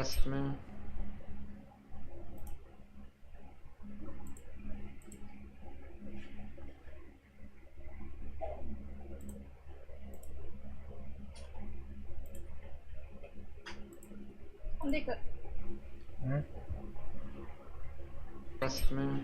Trust me. Trust me.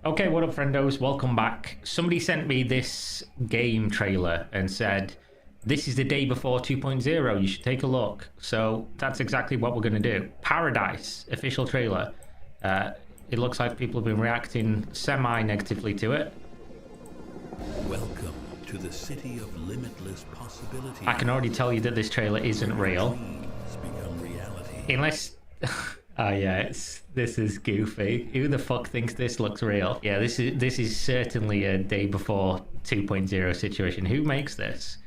Okay, what up, friendos? Welcome back. Somebody sent me this game trailer and said, this is the day before 2.0, you should take a look. So that's exactly what we're going to do. Paradise, official trailer. It looks like people have been reacting semi-negatively to it. Welcome to the city of limitless possibilities. I can already tell you that this trailer isn't real. Dreams become reality. Unless... Oh yeah, this is goofy. Who the fuck thinks this looks real? Yeah, this is certainly a day before 2.0 situation. Who makes this?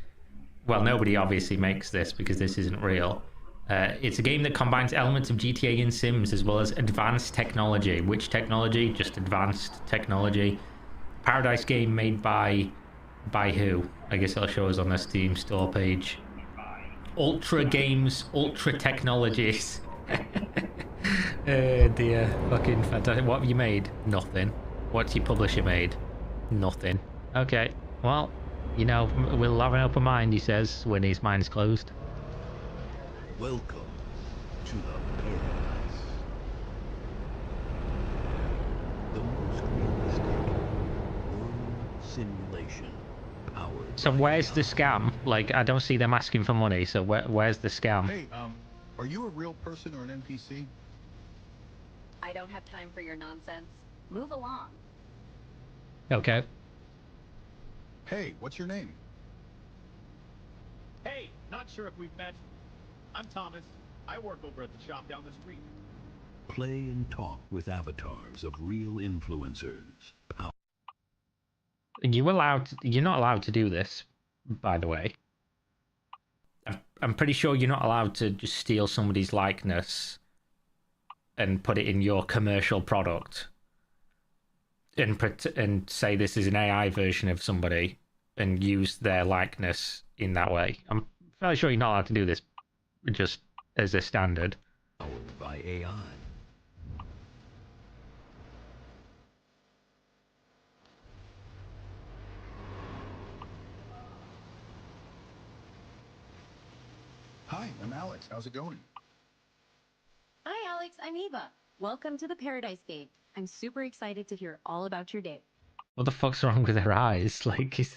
Well, nobody obviously makes this because this isn't real. It's a game that combines elements of GTA and Sims as well as advanced technology. Which technology? Just advanced technology. Paradise game made by who? I guess it'll show us on the Steam store page. Ultra Games, Ultra Technologies. Oh dear, fucking fantastic. What have you made? Nothing. What's your publisher made? Nothing. Okay, well, you know, we'll have an open mind, he says, when his mind's closed. Welcome to the paradise. The most realistic world simulation powered. So where's the scam? Like, I don't see them asking for money, so where's the scam? Hey, are you a real person or an NPC? I don't have time for your nonsense. Move along. Okay. Hey, what's your name? Hey, not sure if we've met. I'm Thomas. I work over at the shop down the street. Play and talk with avatars of real influencers. You're not allowed to do this, by the way. I'm pretty sure you're not allowed to just steal somebody's likeness and put it in your commercial product and say this is an AI version of somebody and use their likeness in that way. I'm fairly sure you're not allowed to do this just as a standard. Powered by AI. Hi, I'm Alex. How's it going? Hi, Alex. I'm Eva. Welcome to the Paradise Gate. I'm super excited to hear all about your day. What the fuck's wrong with their eyes? Like, is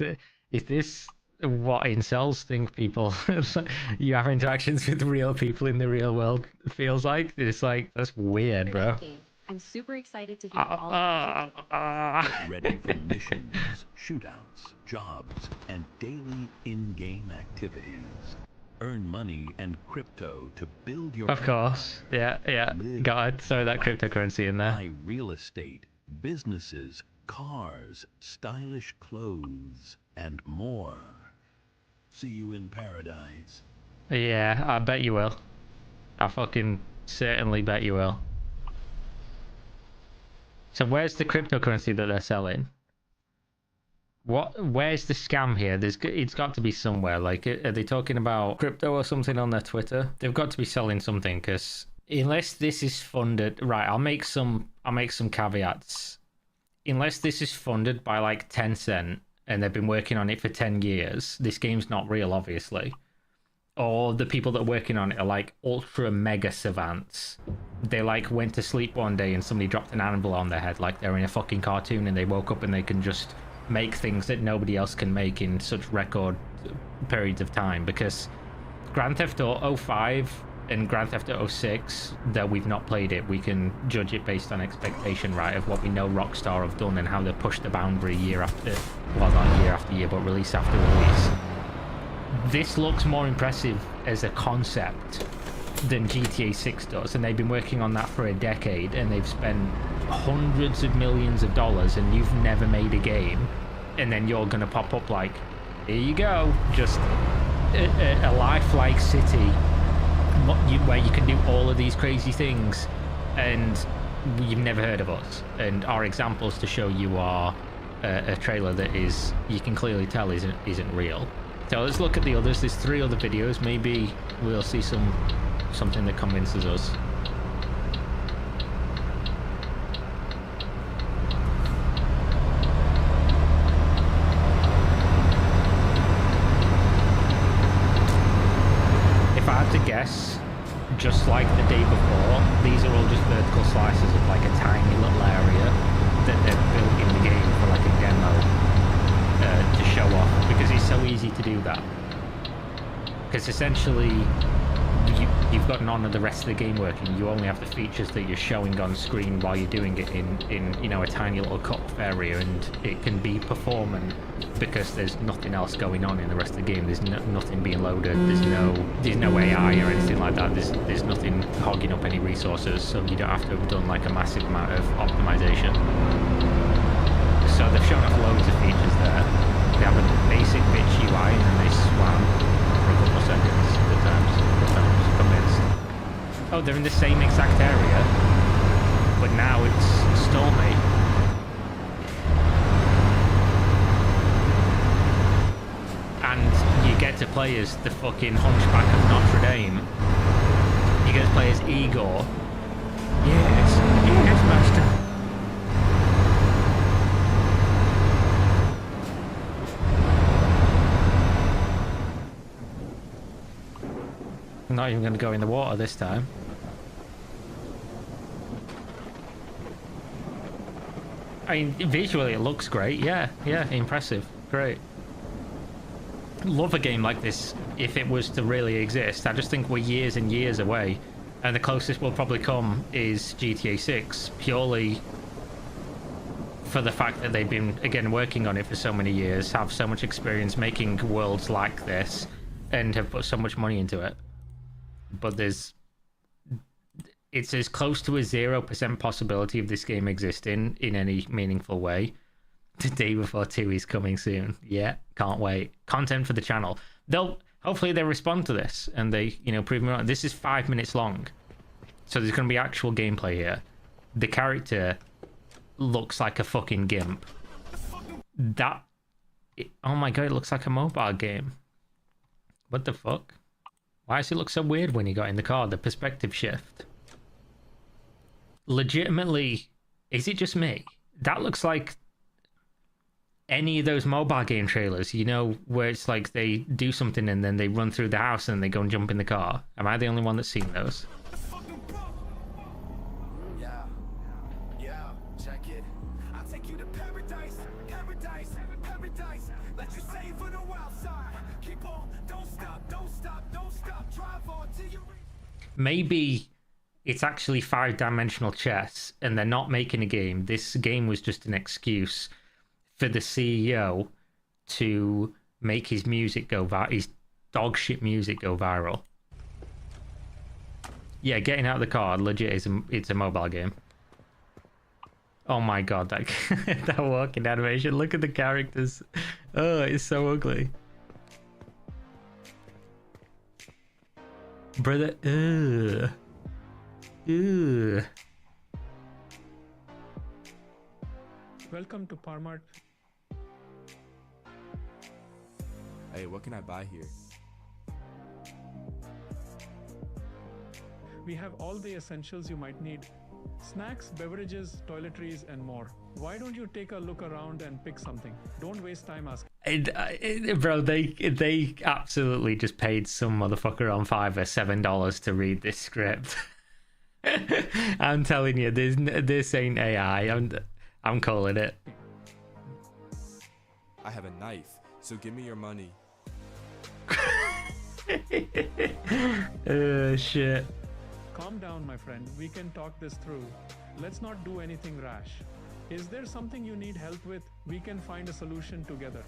this what incels think people you have interactions with real people in the real world feels like? It's like, that's weird, bro. Paradise Gate. I'm super excited to hear all about your day. Get ready for missions, shootouts, jobs, and daily in-game activities. Earn money and crypto to build your Of course. Yeah. God, throw that cryptocurrency in there. buy real estate, businesses, cars, stylish clothes, and more. See you in paradise. Yeah, I bet you will. I fucking certainly bet you will. So where's the cryptocurrency that they're selling? Where's the scam here? It's got to be somewhere. Like, are they talking about crypto or something on their Twitter? They've got to be selling something, because unless this is funded, right? I'll make some caveats. Unless this is funded by like Tencent and they've been working on it for 10 years, this game's not real, obviously. Or the people that are working on it are like ultra mega savants. They like went to sleep one day and somebody dropped an anvil on their head, like they're in a fucking cartoon, and they woke up and they can just make things that nobody else can make in such record periods of time. Because Grand Theft Auto 5 and Grand Theft Auto 6, though we've not played it, we can judge it based on expectation, right, of what we know Rockstar have done and how they push the boundary year after, well, not year after year, but release after release. This looks more impressive as a concept than GTA 6 does, and they've been working on that for a decade, and they've spent hundreds of millions of dollars, and you've never made a game, and then you're gonna pop up like, here you go, just a lifelike city where you can do all of these crazy things, and you've never heard of us, and our examples to show you are a trailer that is, you can clearly tell isn't real. So let's look at the others. There's 3 other videos. Maybe we'll see something that convinces us. If I had to guess, just like the day before, these are all just vertical slices of like a tiny little area that they've built in the game for like a demo to show off, because it's so easy to do that. Because essentially, you've got none of the rest of the game working. You only have the features that you're showing on screen while you're doing it in you know, a tiny little cut-off area, and it can be performant because there's nothing else going on in the rest of the game. There's nothing being loaded. There's no AI or anything like that. There's nothing hogging up any resources, so you don't have to have done like a massive amount of optimization. So they've shown off loads of features there. They have a basic bitch UI, and then they swam for a couple of seconds. Good times, convinced. Oh, they're in the same exact area, but now it's Stormy. And you get to play as the fucking Hunchback of Notre Dame. You get to play as Igor. Yes, master. I'm not even going to go in the water this time. I mean, visually it looks great. Yeah, impressive. Great. Love a game like this if it was to really exist. I just think we're years and years away, and the closest we'll probably come is GTA 6, purely for the fact that they've been, again, working on it for so many years, have so much experience making worlds like this, and have put so much money into it. But it's as close to a 0% possibility of this game existing in any meaningful way. The day before 2 is coming soon. Yeah, can't wait. Content for the channel. Hopefully they respond to this and they, you know, prove me wrong. This is 5 minutes long, so there's going to be actual gameplay here. The character looks like a fucking gimp. Oh my god, it looks like a mobile game. What the fuck? Why does it look so weird when he got in the car? The perspective shift. Legitimately, is it just me? That looks like any of those mobile game trailers, you know, where it's like they do something and then they run through the house and they go and jump in the car. Am I the only one that's seen those? Yeah, check it. I'll take you to paradise, paradise, paradise. Let you savor the wild side. Keep on, don't stop, don't stop, don't stop. Drive on till you reach. Maybe it's actually 5-dimensional chess and they're not making a game. This game was just an excuse for the CEO to make his music go viral, his dog shit music go viral. Yeah, getting out of the car legit it's a mobile game. Oh my god, that that walking animation. Look at the characters. Oh, it's so ugly. Brother, ugh. Ugh. Welcome to Parmart. Hey, what can I buy here? We have all the essentials you might need. Snacks, beverages, toiletries, and more. Why don't you take a look around and pick something? Don't waste time asking. Bro, they absolutely just paid some motherfucker on Fiverr $7 to read this script. I'm telling you, this ain't AI. I'm calling it. I have a knife, so give me your money. Shit. Calm down, my friend. We can talk this through. Let's not do anything rash. Is there something you need help with? We can find a solution together.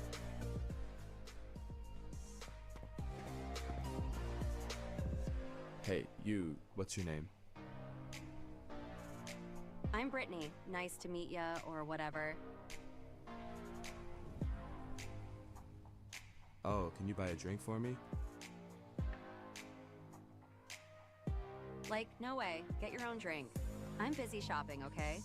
Hey, you, what's your name? I'm Brittany. Nice to meet ya, or whatever. Oh, can you buy a drink for me? Like, no way. Get your own drink. I'm busy shopping, okay?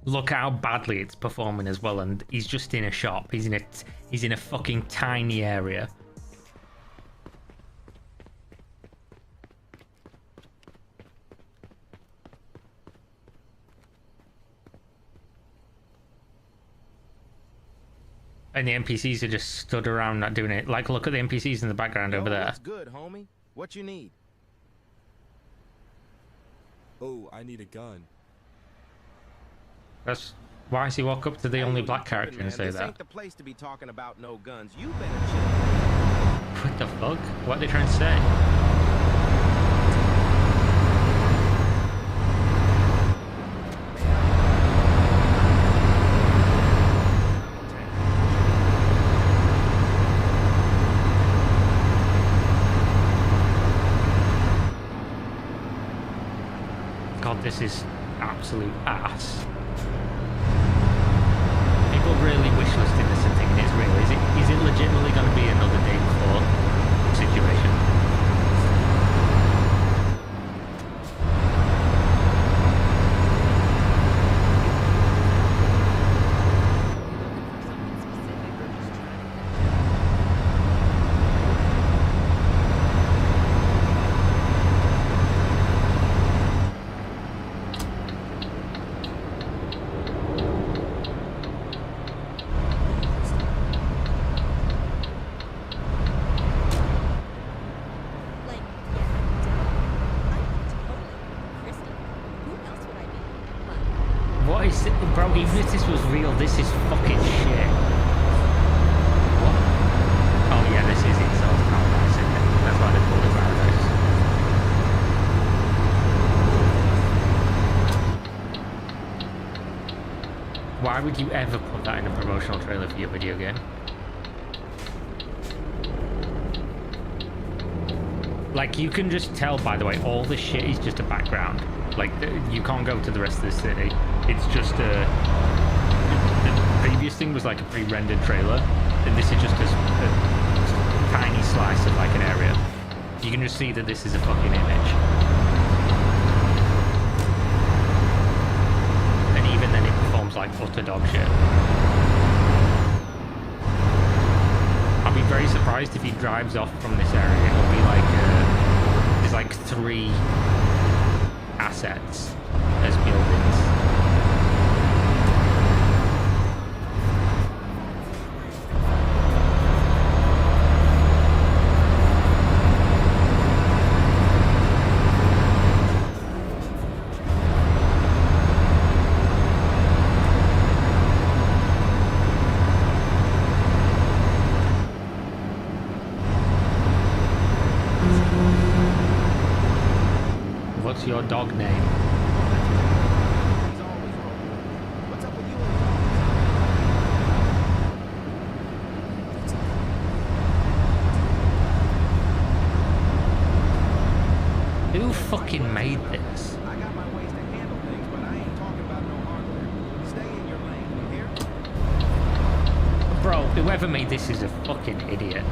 Look how badly it's performing as well, and he's just in a shop. He's in a fucking tiny area. And the NPCs are just stood around not doing it. Like, look at the NPCs in the background over there. What's good, homie? What you need? Oh, I need a gun. That's why does he walk up to the only black character and say this that? Ain't the place to be talking about no guns. You better chill. What the fuck? What are they trying to say? God, this is absolute ass. People really wishlisting this and thinking it's real. Is it legitimately going to be another day before situation? Like, yeah, I'm totally Kristen. Who else would I be? But What is it? Bro, even if this was real, this is fucking shit. What? Oh yeah, this is Incel's Paradise, isn't it? That's why they call it Paradise. Why would you ever put that in a promotional trailer for your video game? Like, you can just tell, by the way, all this shit is just a background. Like, you can't go to the rest of the city. It's just a... The previous thing was like a pre-rendered trailer, and this is just a tiny slice of like an area. You can just see that this is a fucking image. And even then it performs like utter dog shit. I'll be very surprised if he drives off from this area. It'll be like there's like 3 assets as buildings. What's your dog name? He's always rolling. What's up with you and Who fucking made this? I got my ways to handle things, but I ain't talking about no hardware. Stay in your lane, you hear? Bro, whoever made this is a fucking idiot.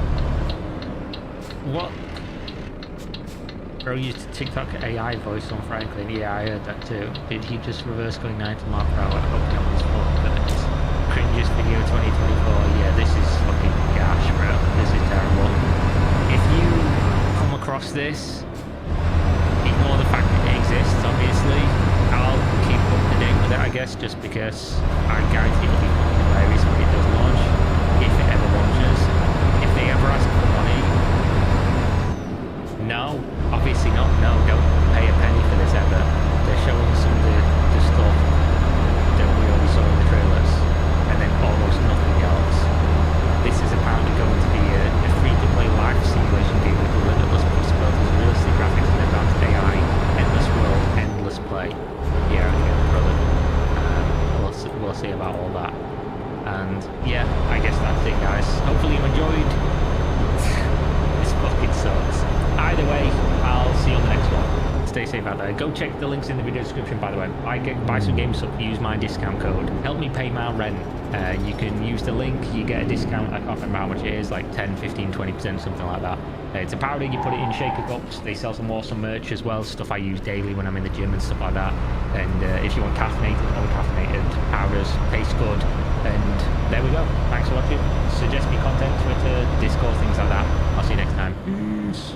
What? Bro used TikTok AI voice on Franklin. Yeah, I heard that too. Did he just reverse going 90 miles per hour opening up his phone curtains? Cringiest video 2024. Yeah, this is fucking gash, bro. This is terrible. If you come across this, ignore the fact that it exists, obviously. I'll keep up to date with it, I guess, just because I guarantee it'll be fucking hilarious when it does launch. If it ever launches. If they ever ask for money. No, obviously not. No, don't pay a penny for this ever. They're showing some of the stuff that we already saw in the trailers. Dave out there. Go check the links in the video description, by the way. Buy some games up, use my discount code. Help me pay my rent. You can use the link, you get a discount. I can't remember how much it is, like 10, 15, 20%, something like that. It's a powder, you put it in shaker cups. They sell some awesome merch as well, stuff I use daily when I'm in the gym and stuff like that. And if you want caffeinated, uncaffeinated powders, tastes good. And there we go. Thanks for watching. Suggest me content, Twitter, Discord, things like that. I'll see you next time. Peace.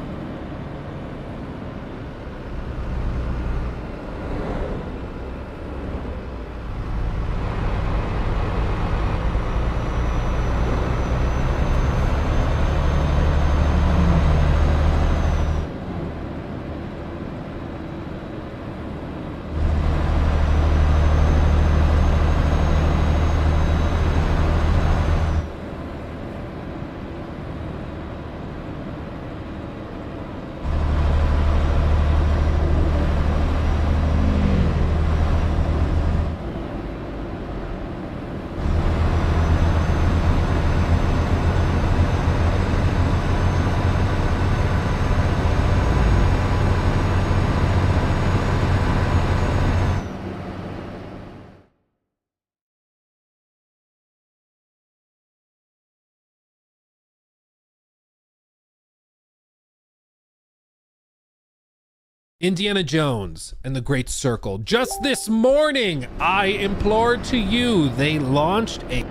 Indiana Jones and the Great Circle. Just this morning, I implored to you, they launched a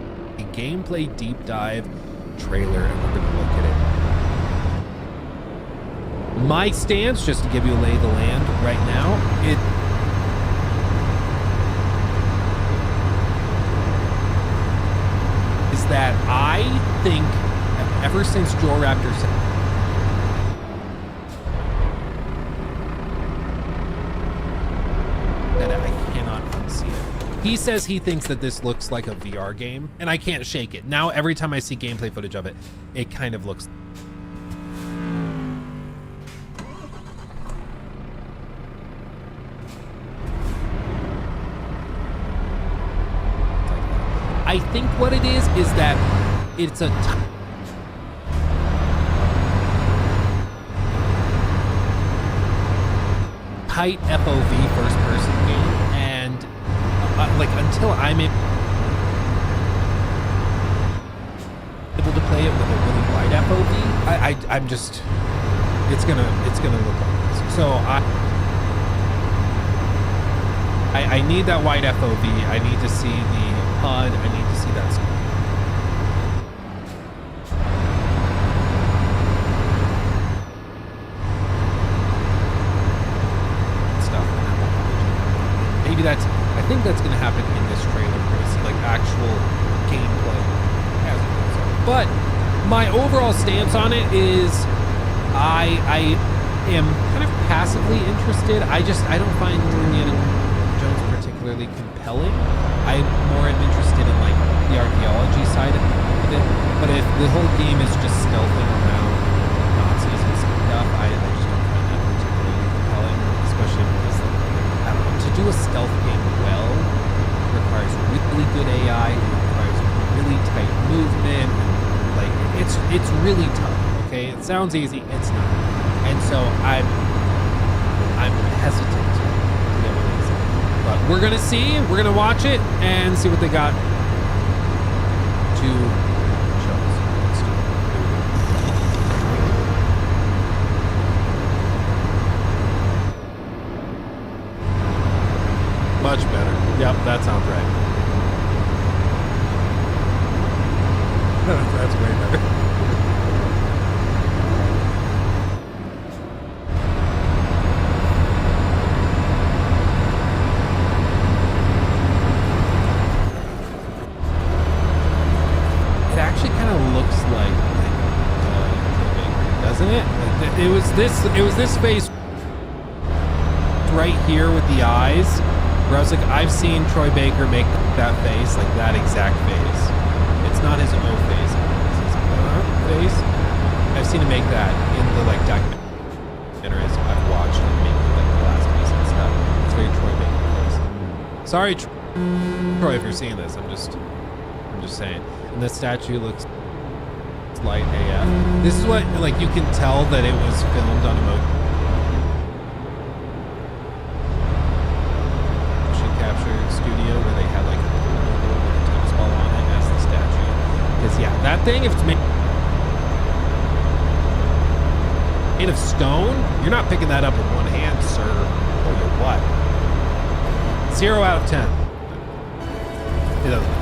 gameplay deep dive trailer, and we're going to look at it. My stance, just to give you a lay of the land right now, is that I think ever since Joe Raptor said, that I cannot unsee it. He says he thinks that this looks like a VR game, and I can't shake it. Now, every time I see gameplay footage of it, it kind of looks... I think what it is that it's a... tight FOV first-person game, and like until I'm able to play it with a really wide FOV, I'm just it's gonna look like this. So I need that wide FOV. I need to see the HUD. I need to see that stuff. I think that's going to happen in this trailer. We're going to see like actual gameplay as it goes on. But my overall stance on it is I am kind of passively interested. I don't find Indiana Jones particularly compelling. I more am interested in like the archaeology side of it. But if the whole game is just stealthing around Nazis and stuff, I just don't find that particularly compelling, especially because to do a stealth game well requires really good AI, it requires really tight movement, like it's really tough, okay? It sounds easy, it's not. And so I'm hesitant to go with it. But we're gonna see, we're gonna watch it and see what they got to show us. Let's do it. Much better. Yep, that sounds right. That's way better. It actually kind of looks like doesn't it? It was this face right here with the eyes. Where I was like, I've seen Troy Baker make that face, like that exact face. It's not his own face, it's his face. I've seen him make that in the like documentaries I've watched, like making like the last piece and stuff. It's very Troy Baker face. Sorry, Troy, if you're seeing this, I'm just saying. And the statue looks light AF. This is what like you can tell that it was filmed on a That thing, if it's made of stone, you're not picking that up with one hand, sir. Tell you what. 0 out of 10. It doesn't.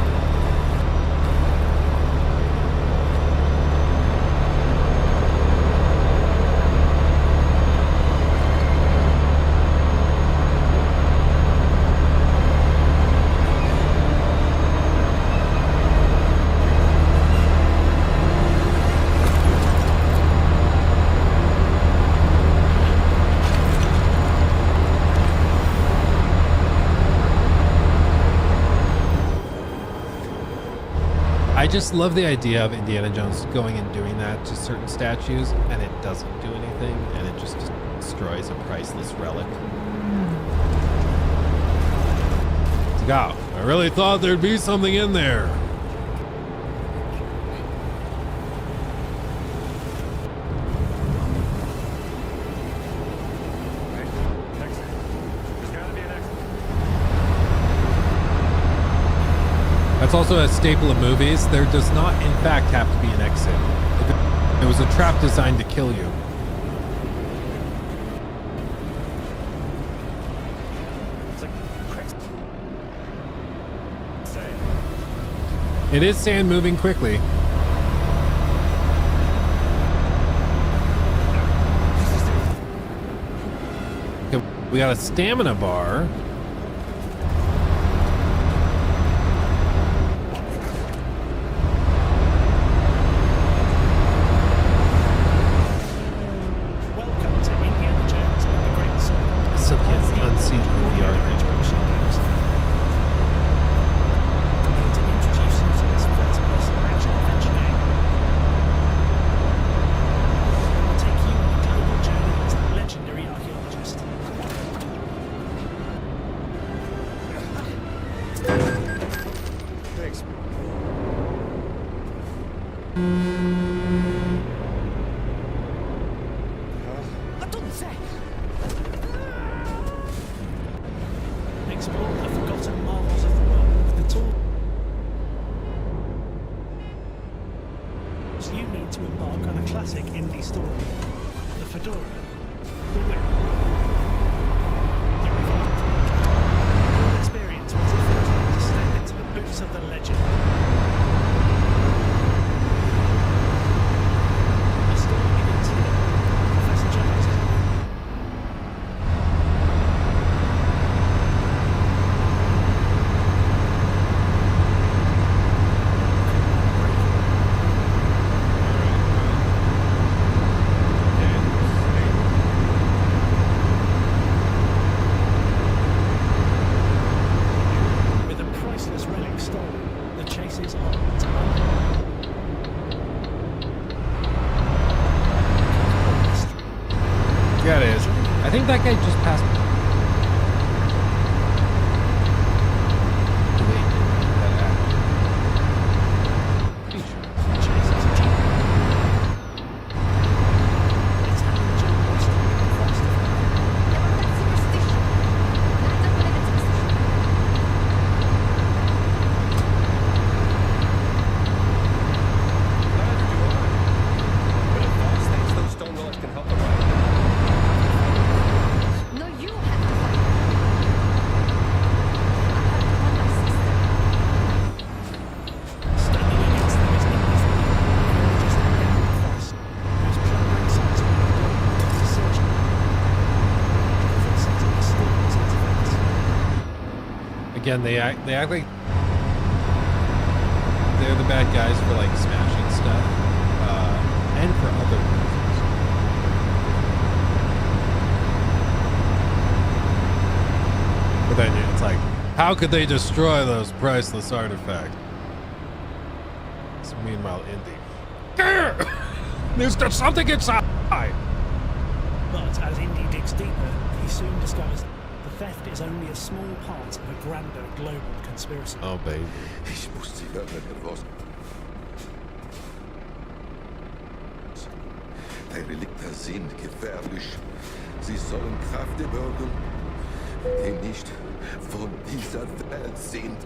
I just love the idea of Indiana Jones going and doing that to certain statues, and it doesn't do anything, and it just destroys a priceless relic. It's like, oh, I really thought there'd be something in there. That's also a staple of movies. There does not, in fact, have to be an exit. It was a trap designed to kill you. It is sand moving quickly. Okay, we got a stamina bar. Explore the forgotten marvels of the world with the tools you need to embark on a classic indie story. The Fedora, the Whip, the Revolt. Your experience will take you to step into the boots of the legend. The story begins here. Professor Jones. Yeah, it is. I think that guy just passed. Again, they act like they're the bad guys for like smashing stuff, and for other reasons. But then it's like, how could they destroy those priceless artifacts? So meanwhile, Indy, there's something inside. But as Indy digs deeper, he soon discovers the theft is only a small part of a grander global conspiracy. Oh, baby. Ich muss sie hören, bewusst. Die Relikte sind gefährlich. Sie sollen Kräfte birgen, die nicht von dieser Welt sind.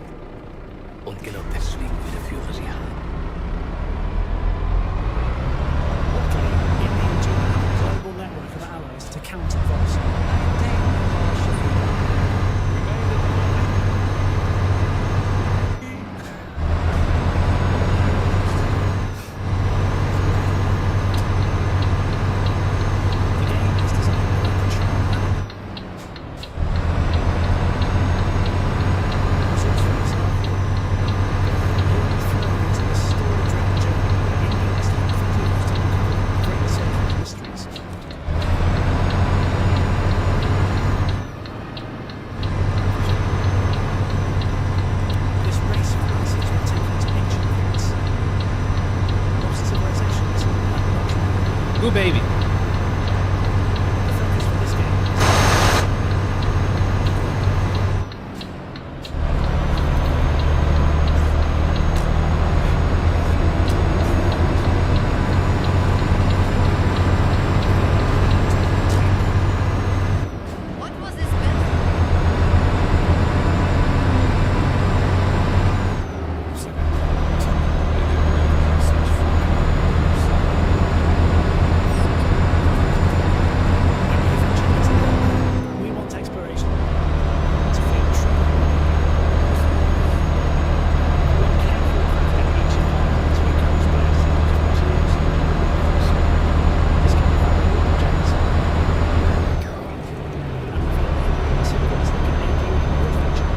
Und genau deswegen will der Führer sie haben. Ooh, baby. The focus for this game is What was this meant? we want exploration to feel true. We're careful about each environment to encourage players to use. This can be valuable objects. And reveal symbols that can aid you in your adventure.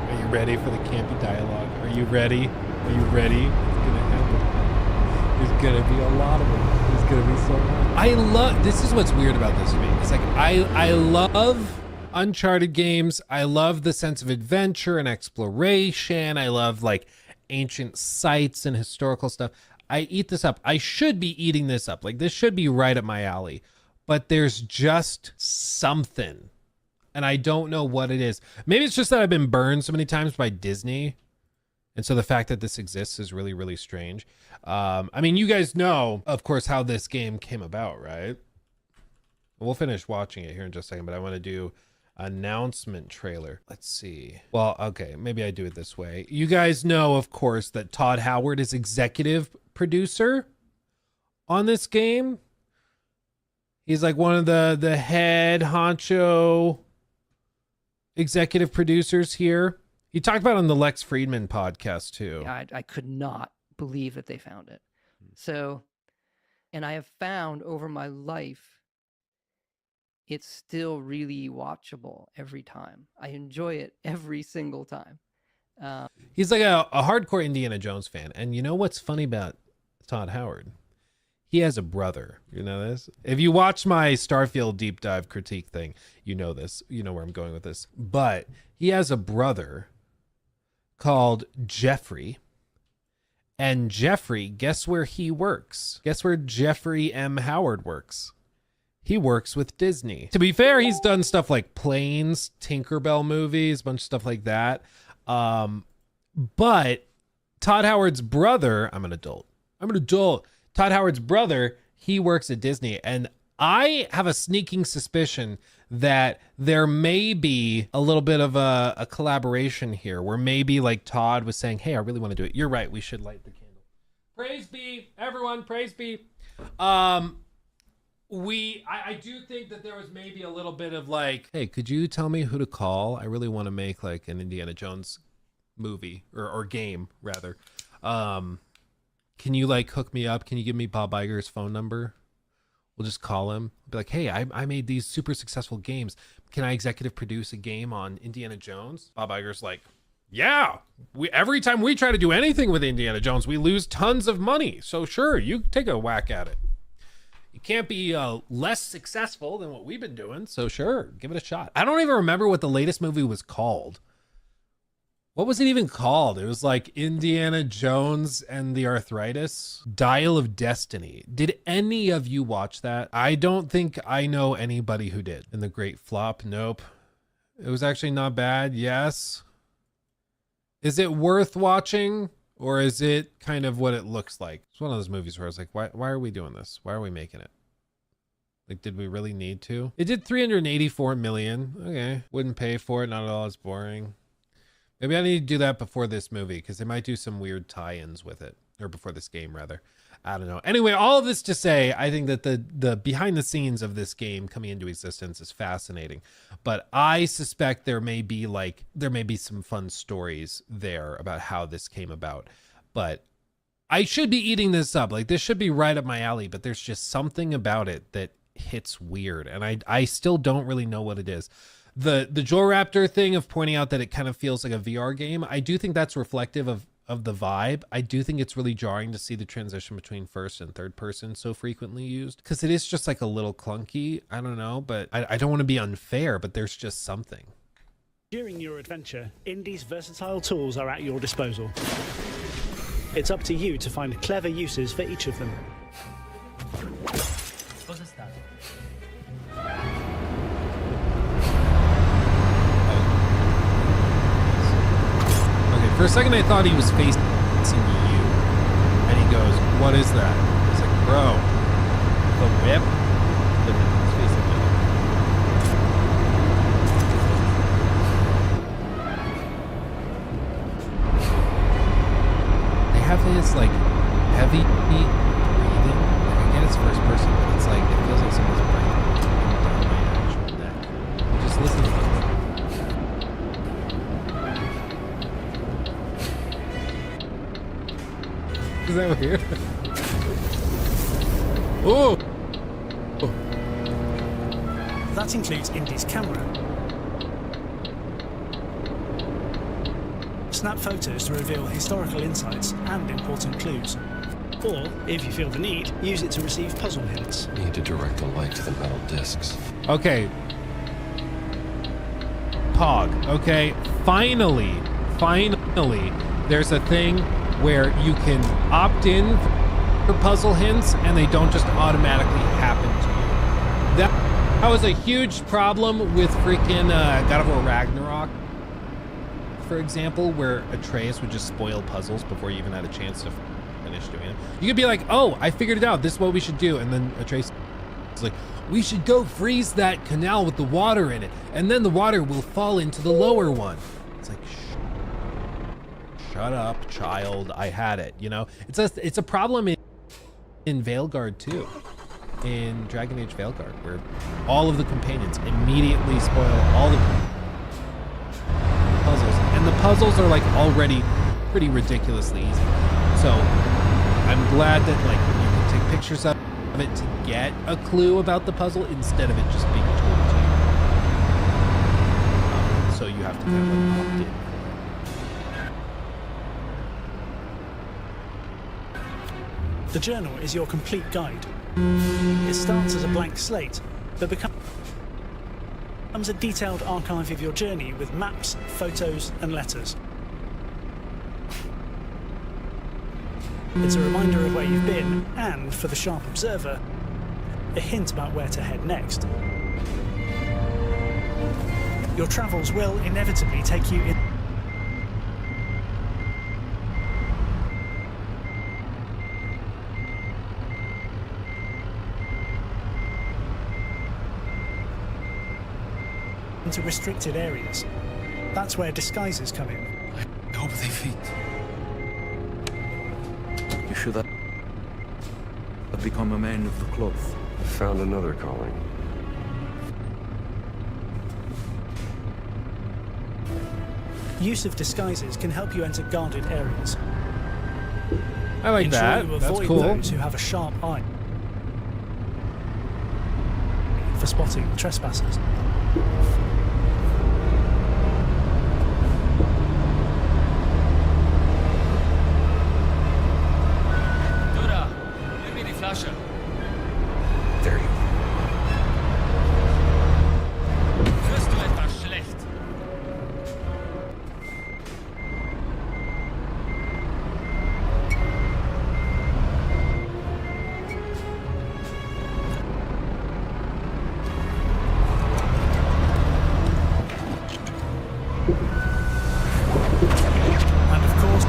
Are you ready for the campy dialogue? Are you ready? Are you ready? It's gonna happen. There's gonna be a lot of them. There's gonna be so much. I love. This is what's weird about this to me. It's like I love Uncharted games. I love the sense of adventure and exploration. I love like ancient sites and historical stuff. I eat this up. I should be eating this up. Like this should be right up my alley. But there's just something. And I don't know what it is. Maybe it's just that I've been burned so many times by Disney. And so the fact that this exists is really, really strange. I mean, you guys know, of course, how this game came about, right? We'll finish watching it here in just a second, but I want to do announcement trailer. Let's see. Well, okay, maybe I do it this way. You guys know, of course, that Todd Howard is executive producer on this game. He's like one of the head honcho executive producers here. He talked about it on the Lex Friedman podcast too. I could not believe that they found it. So, and I have found over my life, it's still really watchable every time. I enjoy it every single time. He's like a hardcore Indiana Jones fan. And you know what's funny about Todd Howard? He has a brother. You know this? If you watch my Starfield deep dive critique thing, you know this. You know where I'm going with this. But he has a brother called Jeffrey. And Jeffrey, guess where he works? Guess where Jeffrey M. Howard works? He works with Disney. To be fair, he's done stuff like Planes, Tinkerbell movies, a bunch of stuff like that. But Todd Howard's brother, I'm an adult. Todd Howard's brother, he works at Disney. And I have a sneaking suspicion that there may be a little bit of a collaboration here where maybe like Todd was saying, hey, I really want to do it. You're right. We should light the candle. Praise be, everyone. Praise be. I do think that there was maybe a little bit of like, hey, could you tell me who to call? I really want to make like an Indiana Jones movie or game rather. Can you like hook me up? Can you give me Bob Iger's phone number? We'll just call him. Be like, hey, I made these super successful games. Can I executive produce a game on Indiana Jones? Bob Iger's like, yeah. Every time we try to do anything with Indiana Jones, we lose tons of money. So sure, you take a whack at it. You can't be less successful than what we've been doing. So sure, give it a shot. I don't even remember what the latest movie was called. What was it even called? It was like Indiana Jones and the Arthritis. Dial of Destiny. Did any of you watch that? I don't think I know anybody who did. And The Great Flop? Nope. It was actually not bad. Yes. Is it worth watching? Or is it kind of what it looks like? It's one of those movies where I was like, why are we doing this? Why are we making it? Like, did we really need to? It did 384 million. Okay. Wouldn't pay for it. Not at all. It's boring. Maybe I need to do that before this movie because they might do some weird tie-ins with it, or before this game rather. I don't know. Anyway, all of this to say, I think that the behind the scenes of this game coming into existence is fascinating, but I suspect there may be some fun stories there about how this came about. But I should be eating this up. Like, this should be right up my alley, but there's just something about it that hits weird, and I still don't really know what it is. the Joel Raptor thing of pointing out that it kind of feels like a VR game, I do think that's reflective of the vibe. I do think it's really jarring to see the transition between first and third person so frequently used, because it is just like a little clunky. I don't know, but I don't want to be unfair, but there's just something. During your adventure, Indy's versatile tools are at your disposal. It's up to you to find clever uses for each of them. Okay, for a second I thought he was facing you, and he goes, "What is that?" I was like, "Bro, the whip." He's facing me. They have his like heavy breathing. Like, I get it's first person, but it's like it feels like someone's breathing down my actual neck. Just listen to this. Is that weird? Oh! That includes Indy's camera. Snap photos to reveal historical insights and important clues. Or, if you feel the need, use it to receive puzzle hints. Need to direct the light to the metal discs. Okay. Pog. Okay. Finally, there's a thing where you can opt in for puzzle hints and they don't just automatically happen to you. That was a huge problem with freaking God of War Ragnarok, for example, where Atreus would just spoil puzzles before you even had a chance to finish doing it. You could be like, "Oh, I figured it out. This is what we should do." And then Atreus is like, "We should go freeze that canal with the water in it, and then the water will fall into the lower one." It's like, shut up, child. I had it, you know? It's a problem in Veilguard too. In Dragon Age Veilguard, where all of the companions immediately spoil all the puzzles. And the puzzles are like already pretty ridiculously easy. So I'm glad that like you can take pictures of it to get a clue about the puzzle instead of it just being told to you. So you have to kind of like opt in. The journal is your complete guide. It starts as a blank slate, but becomes a detailed archive of your journey with maps, photos, and letters. It's a reminder of where you've been, and, for the sharp observer, a hint about where to head next. Your travels will inevitably take you into restricted areas. That's where disguises come in. I hope they fit. You should have become a man of the cloth. Found another calling. Use of disguises can help you enter guarded areas. I like Ensure that. you That's avoid cool. those who have a sharp eye for spotting trespassers. There you Hörst du etwas schlecht? And of course,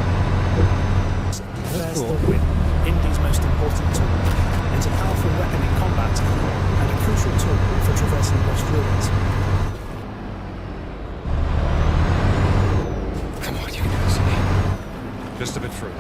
there's the whip, Indy's most important tool. It's a powerful weapon in combat and a crucial tool for traversing lost ruins. Come on, you can do this. Just a bit further.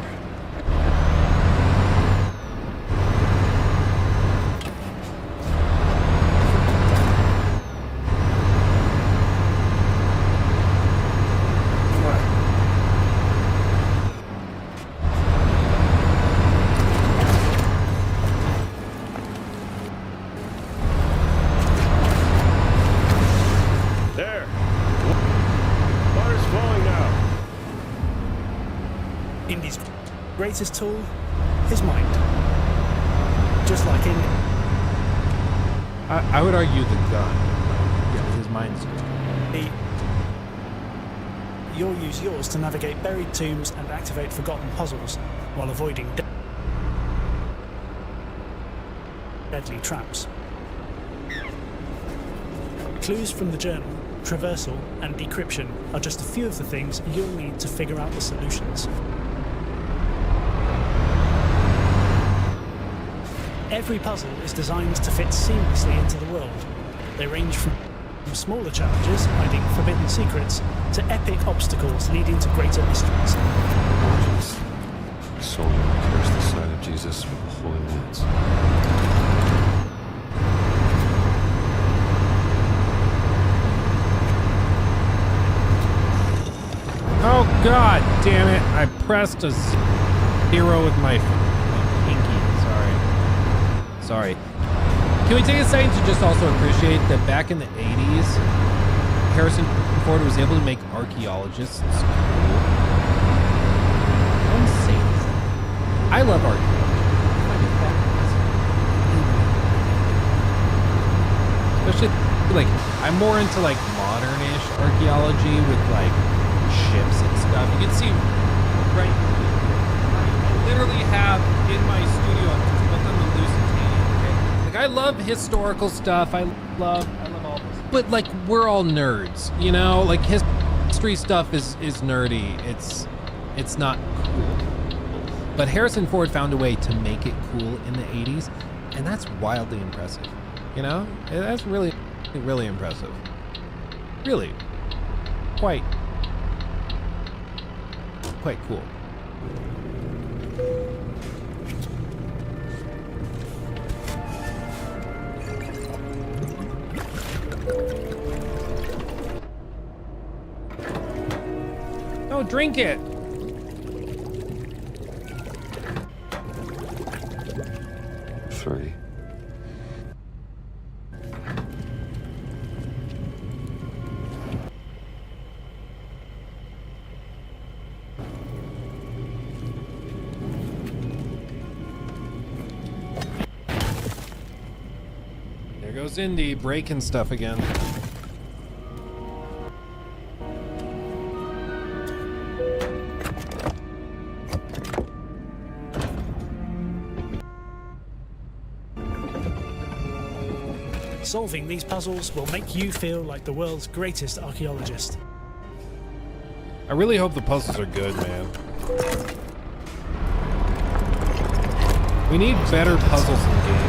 Indy's greatest tool, his mind. Just like Indy. I would argue the gun. Yeah, but his mind's good. You'll use yours to navigate buried tombs and activate forgotten puzzles while avoiding deadly traps. Clues from the journal, traversal, and decryption are just a few of the things you'll need to figure out the solutions. Every puzzle is designed to fit seamlessly into the world. They range from smaller challenges hiding forbidden secrets to epic obstacles leading to greater mysteries. Soul curse the sign of Jesus with the holy words. Oh god damn it! I pressed a 0 with my pinky. Sorry. Can we take a second to just also appreciate that back in the 80s, Harrison Ford was able to make archaeologists cool. How insane is that? I love archaeology. Especially, like, I'm more into, like, modern-ish archaeology with, like, ships and stuff. You can see, right, I literally have in my studio a book on the Lusitania, okay? Like, I love historical stuff. I love all this. But, like, we're all nerds, you know? Like, history stuff is nerdy. It's not cool. But Harrison Ford found a way to make it cool in the 80s, and that's wildly impressive, you know? That's really, really impressive. Really. Quite cool. Oh, drink it. Three. There goes Indy breaking stuff again. Solving these puzzles will make you feel like the world's greatest archaeologist. I really hope the puzzles are good, man. We need better puzzles in games.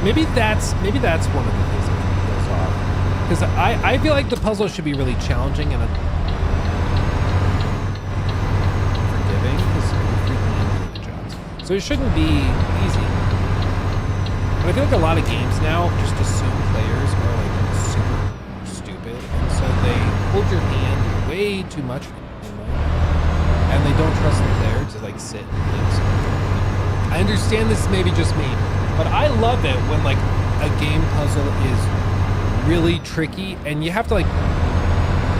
Maybe that's one of the things that goes off. Because I feel like the puzzle should be really challenging and forgiving, because we're freaking into the jobs. So it shouldn't be easy. But I feel like a lot of games now just assume players are like super stupid, and so they hold your hand way too much, and they don't trust the player to like sit and think something. I understand this may be just me, but I love it when like a game puzzle is really tricky and you have to like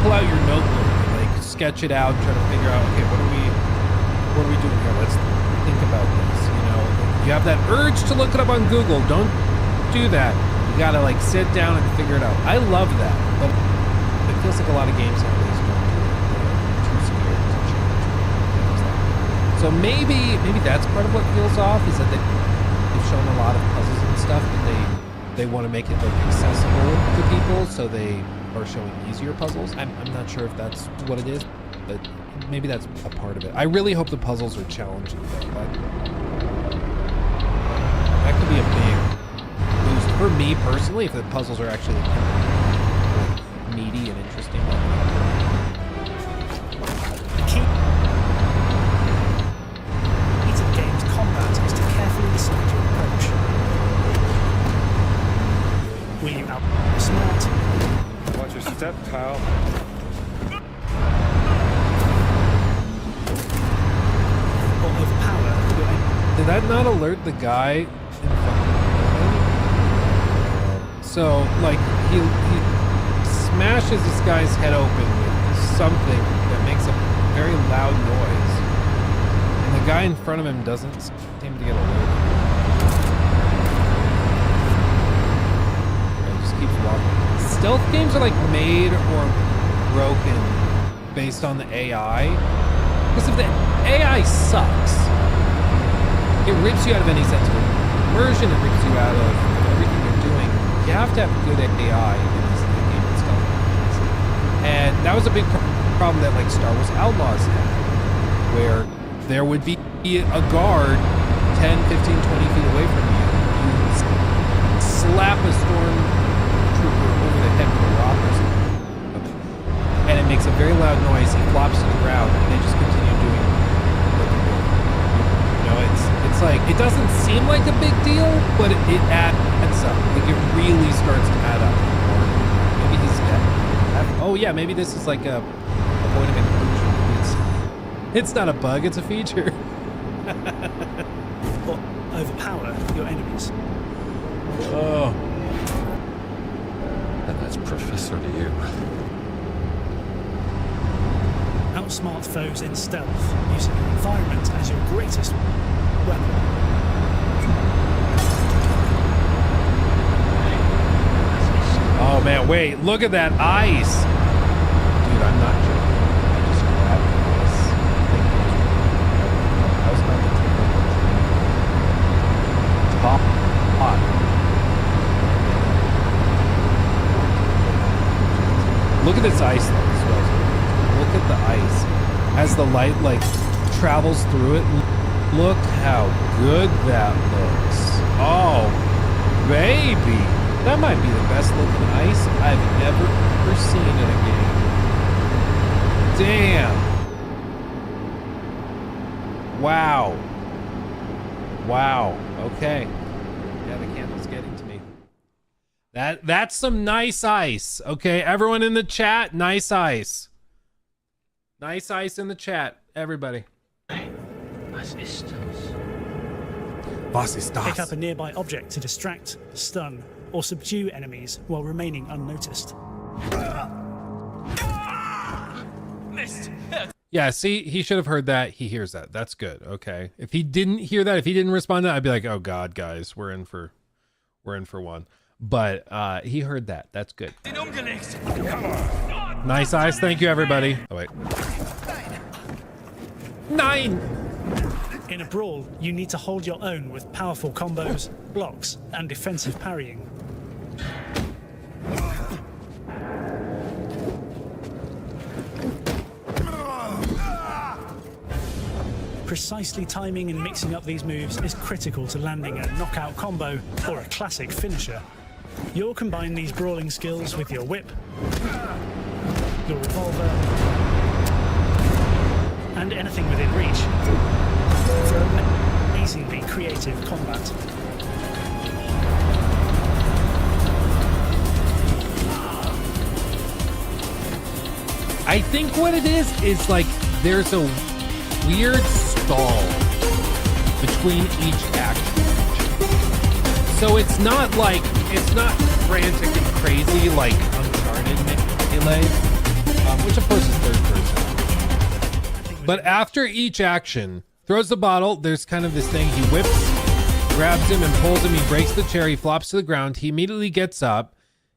pull out your notebook and like sketch it out and try to figure out, okay, what are we doing here? Let's think about this, you know? You have that urge to look it up on Google. Don't do that. You gotta like sit down and figure it out. I love that, but it feels like a lot of games nowadays don't do it. They're too scared to change. So maybe that's part of what feels off, is that they've shown a lot of puzzles and stuff, but they want to make it like accessible to people, so they are showing easier puzzles. I'm not sure if that's what it is, but maybe that's a part of it. I really hope the puzzles are challenging though. That could be a big boost for me personally if the puzzles are actually like meaty and interesting. Key to the game's combat is to carefully decide your approach. Will you outsmart? Watch your step, pal. Or overpower your enemy? Did that not alert the guy in front of him? So, like, he smashes this guy's head open with something that makes a very loud noise. And the guy in front of him doesn't seem to get away with it. He just keeps walking. Stealth games are like made or broken based on the AI. Because if the AI sucks, it rips you out of any sense of immersion, it rips you out of everything you're doing. You have to have good AI in this game and stuff. And that was a big problem that like Star Wars Outlaws had, where there would be a guard 10, 15, 20 feet away from you. You slap a stormtrooper over the head with a rock or something. And it makes a very loud noise. He flops to the ground and they just continue doing what they're doing. You know, it's like, it doesn't seem like a big deal, but it adds up. Like it really starts to add up. Or maybe he's dead. Oh yeah, maybe this is like a point of inclusion. It's not a bug, it's a feature. Or overpower your enemies. Oh. And that's Professor to you. Outsmart foes in stealth, using your environment as your greatest weapon. Oh man, wait, look at that ice. Dude, I'm not joking. I just grabbed this thing. I was about to take it. Top hot. Look at this ice though as well. Look at the ice. As the light like travels through it, look how good that looks. Oh, baby. That might be the best looking ice I've ever seen in a game. Damn. Wow. Wow. Okay. Yeah, the candle's getting to me. That's some nice ice. Okay, everyone in the chat, nice ice. Nice ice in the chat, everybody. Was ist das? Was ist das? Pick up a nearby object to distract, stun, or subdue enemies while remaining unnoticed. Yeah, see, he should have heard that. He hears that. That's good. Okay. If he didn't hear that, if he didn't respond to that, I'd be like, oh God, guys, we're in for one. But he heard that. That's good. Nice eyes. Thank you, everybody. Oh, wait. 9! In a brawl, you need to hold your own with powerful combos, blocks, and defensive parrying. Precisely timing and mixing up these moves is critical to landing a knockout combo or a classic finisher. You'll combine these brawling skills with your whip, your revolver, and anything within reach for amazingly creative combat. I think what it is like there's a weird stall between each action. So it's not frantic and crazy like Uncharted Melee, which of course is third person. But after each action, throws the bottle, there's kind of this thing, he whips, grabs him and pulls him, he breaks the chair, he flops to the ground, he immediately gets up,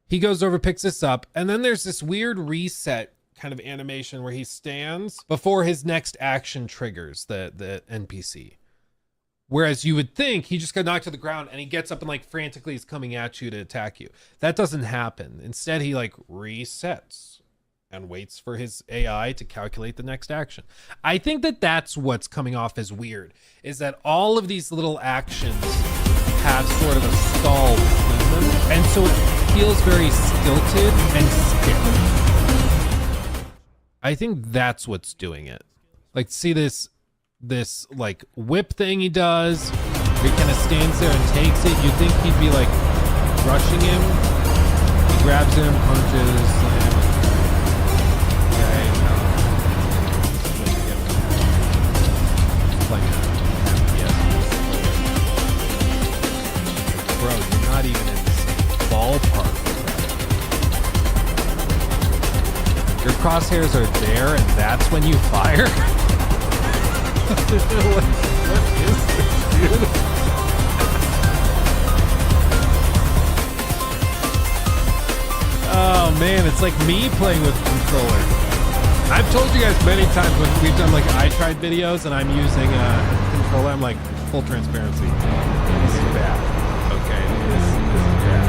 he goes over, picks this up, and then there's this weird reset kind of animation where he stands before his next action triggers the NPC. Whereas you would think he just got knocked to the ground and he gets up and like frantically is coming at you to attack you. That doesn't happen. Instead, he like resets and waits for his AI to calculate the next action. I think that that's what's coming off as weird, is that all of these little actions have sort of a stall between them. And so it feels very stilted and stiff. I think that's what's doing it. Like, see this like whip thing he does, where he kind of stands there and takes it. You'd think he'd be like rushing him. He grabs him, punches, slams. Okay, no. Bro, you're not even in the same ballpark with that. crosshairs are there and that's when you fire? what is this, dude? Oh man, it's like me playing with a controller. I've told you guys many times when we've done like iTried videos and I'm using a controller, I'm like, full transparency. This is bad. Okay, this is bad.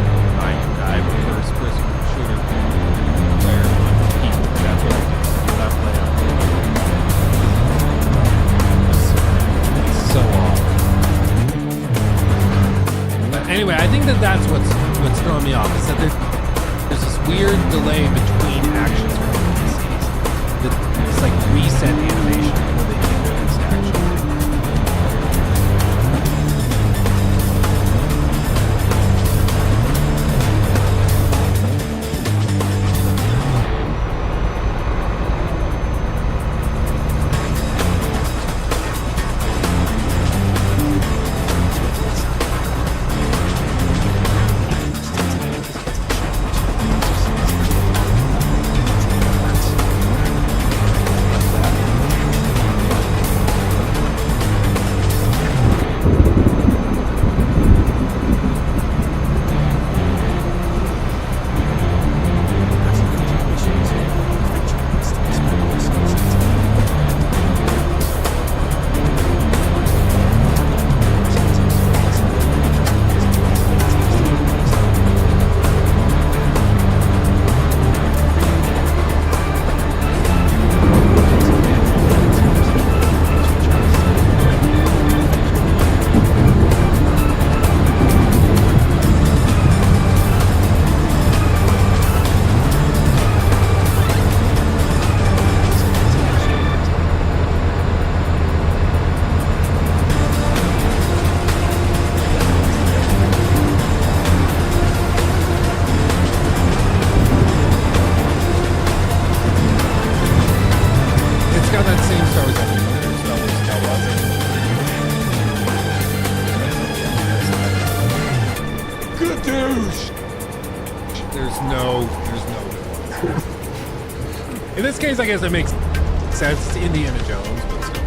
I'm a first-person shooter player. That's what I do. Not play on. It's so off. But anyway, I think that's what's throwing me off. Is that there's this weird delay between actions from NPCs. It's like reset animation before they do the next action. In this case, I guess it makes sense. It's Indiana Jones, but still.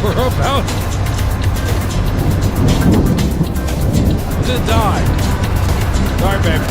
We're about to die. Sorry, baby.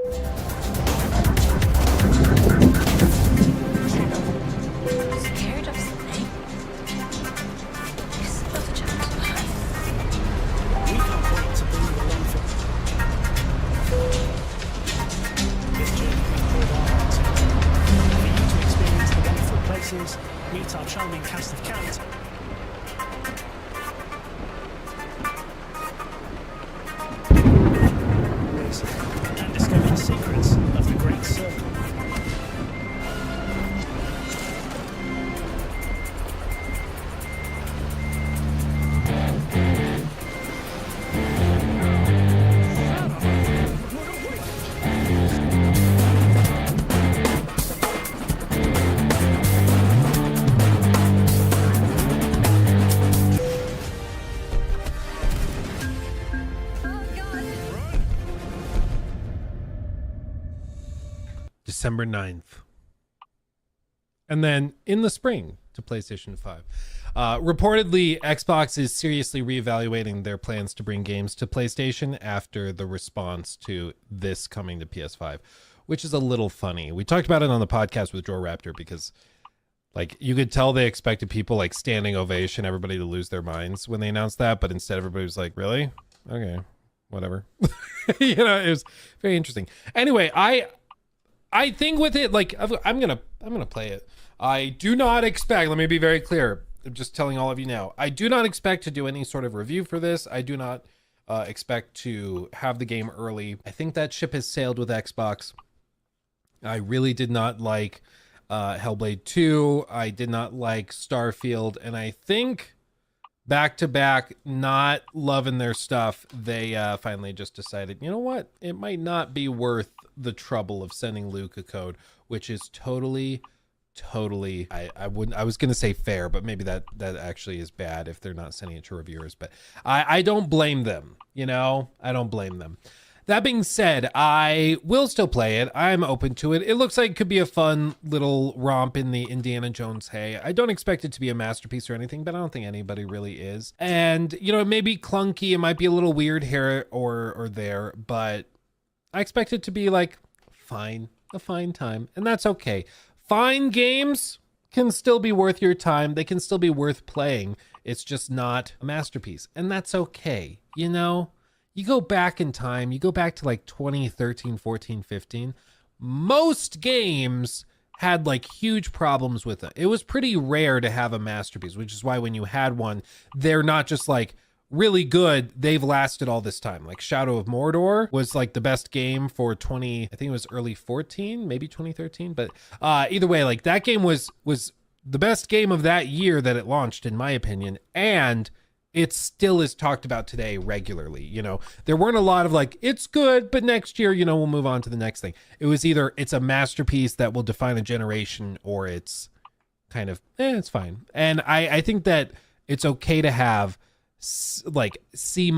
Scared of something? It's not a chance. We can't wait to bring you along for this journey we've called our hearts. For you to experience the wonderful places, meet our charming cast of characters, and discover the secrets of the Great Circle. December 9th. And then in the spring to PlayStation 5. Reportedly, Xbox is seriously reevaluating their plans to bring games to PlayStation after the response to this coming to PS5, which is a little funny. We talked about it on the podcast with Joe Raptor because like you could tell they expected people like standing ovation, everybody to lose their minds when they announced that, but instead everybody was like, really? Okay, whatever. You know, it was very interesting. Anyway, I think with it, like I'm gonna play it. I do not expect, let me be very clear, I'm just telling all of you now, I do not expect to do any sort of review for this. I do not expect to have the game early. I think that ship has sailed with Xbox. I really did not like Hellblade 2. I did not like Starfield, and I think back to back, not loving their stuff, they finally just decided, you know what, it might not be worth the trouble of sending Luke a code, which is totally I was gonna say fair, but maybe that actually is bad if they're not sending it to reviewers. But I don't blame them, you know, I don't blame them. That being said, I will still play it. I'm open to it. It looks like it could be a fun little romp in the Indiana Jones hay. I don't expect it to be a masterpiece or anything, but I don't think anybody really is. And, you know, it may be clunky. It might be a little weird here or there, but I expect it to be like a fine time. And that's okay. Fine games can still be worth your time. They can still be worth playing. It's just not a masterpiece. And that's okay. You know? You go back in time, you go back to like 2013, 14, 15, most games had like huge problems with it. It was pretty rare to have a masterpiece, which is why when you had one, they're not just like really good, they've lasted all this time. Like Shadow of Mordor was like the best game for I think it was early 14, maybe 2013. But either way, like that game was the best game of that year that it launched, in my opinion. And it still is talked about today regularly. You know, there weren't a lot of like, it's good, but next year, you know, we'll move on to the next thing. It was either it's a masterpiece that will define a generation, or it's kind of, it's fine. And I think that it's okay to have like C-,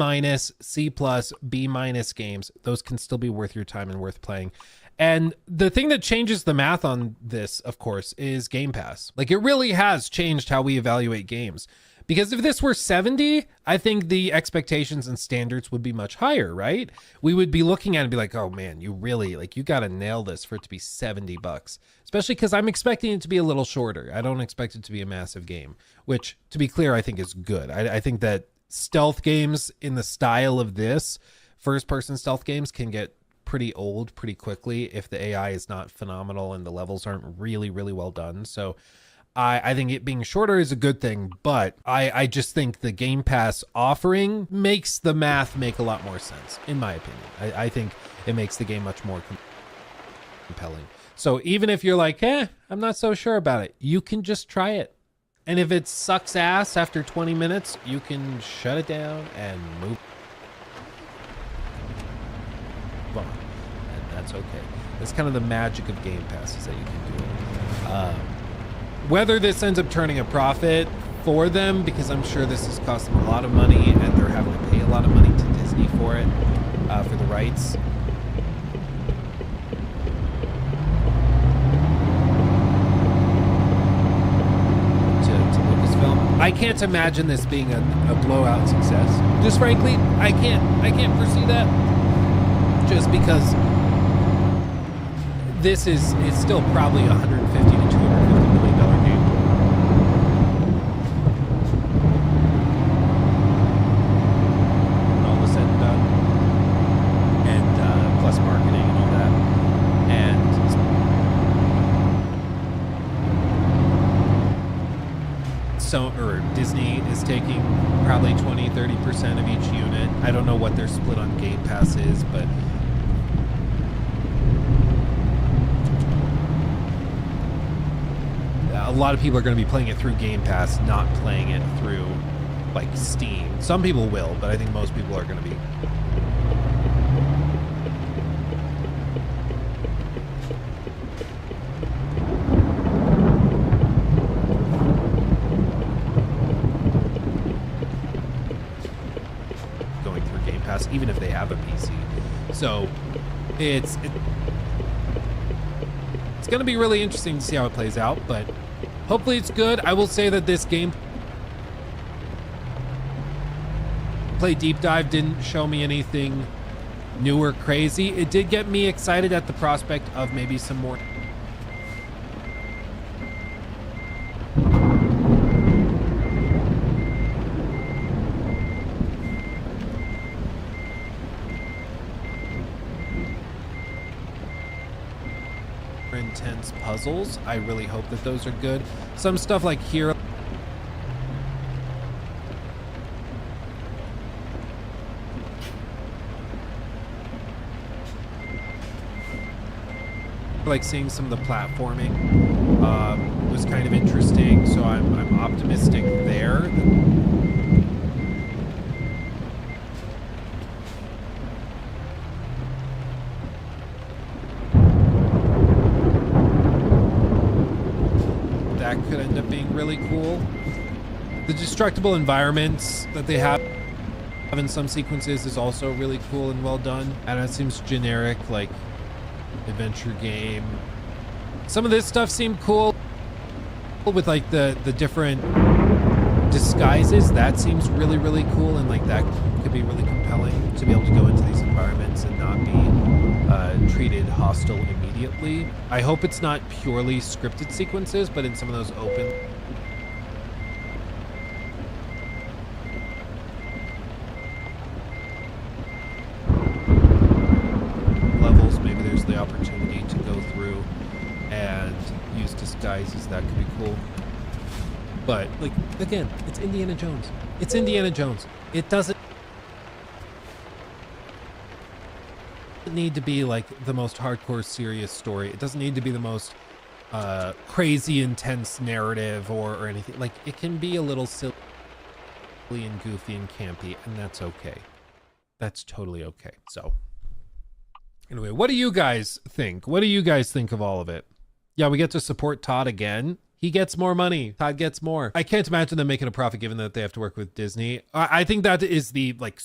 C+, B- games. Those can still be worth your time and worth playing. And the thing that changes the math on this, of course, is Game Pass. Like it really has changed how we evaluate games. Because if this were 70, I think the expectations and standards would be much higher, right? We would be looking at it and be like, oh man, you really, like, you got to nail this for it to be $70. Especially because I'm expecting it to be a little shorter. I don't expect it to be a massive game, which, to be clear, I think is good. I think that stealth games in the style of this, first-person stealth games, can get pretty old pretty quickly if the AI is not phenomenal and the levels aren't really, really well done. So I think it being shorter is a good thing, but I just think the Game Pass offering makes the math make a lot more sense, in my opinion. I think it makes the game much more compelling. So even if you're like, I'm not so sure about it, you can just try it. And if it sucks ass after 20 minutes, you can shut it down and move on. And that's okay. That's kind of the magic of Game Pass, is that you can do it. Whether this ends up turning a profit for them, because I'm sure this has cost them a lot of money and they're having to pay a lot of money to Disney for it, for the rights. To Lucasfilm. I can't imagine this being a blowout success. Just frankly, I can't foresee that. Just because this is still probably $150 to $250 million game. When all was said and done, and plus marketing and all that, and Disney is taking probably 20-30% of each unit. I don't know what their split on Game Pass is, but a lot of people are going to be playing it through Game Pass, not playing it through like Steam. Some people will, but I think most people are going to be. Going through Game Pass, even if they have a PC. So it's going to be really interesting to see how it plays out, but hopefully it's good. I will say that this game play deep dive didn't show me anything new or crazy. It did get me excited at the prospect of maybe some more intense puzzles. I really hope that those are good. Some stuff like Hero like seeing some of the platforming was kind of interesting, so I'm optimistic there. That could end up being really cool. The destructible environments that they have in some sequences is also really cool and well done. And it seems generic, like adventure game. Some of this stuff seemed cool with like the different disguises. That seems really, really cool, and like that could be really compelling to be able to go into these environments and not be treated hostile immediately. I hope it's not purely scripted sequences, but in some of those open levels, maybe there's the opportunity to go through and use disguises. That could be cool. But like, again, it's Indiana Jones. It's Indiana Jones. It doesn't need to be like the most hardcore serious story. It doesn't need to be the most crazy intense narrative or anything. Like, it can be a little silly and goofy and campy, and that's okay. That's totally okay. So anyway, what do you guys think? What do you guys think of all of it? Yeah, we get to support Todd again. He gets more money. Todd gets more. I can't imagine them making a profit given that they have to work with Disney. I think that is the like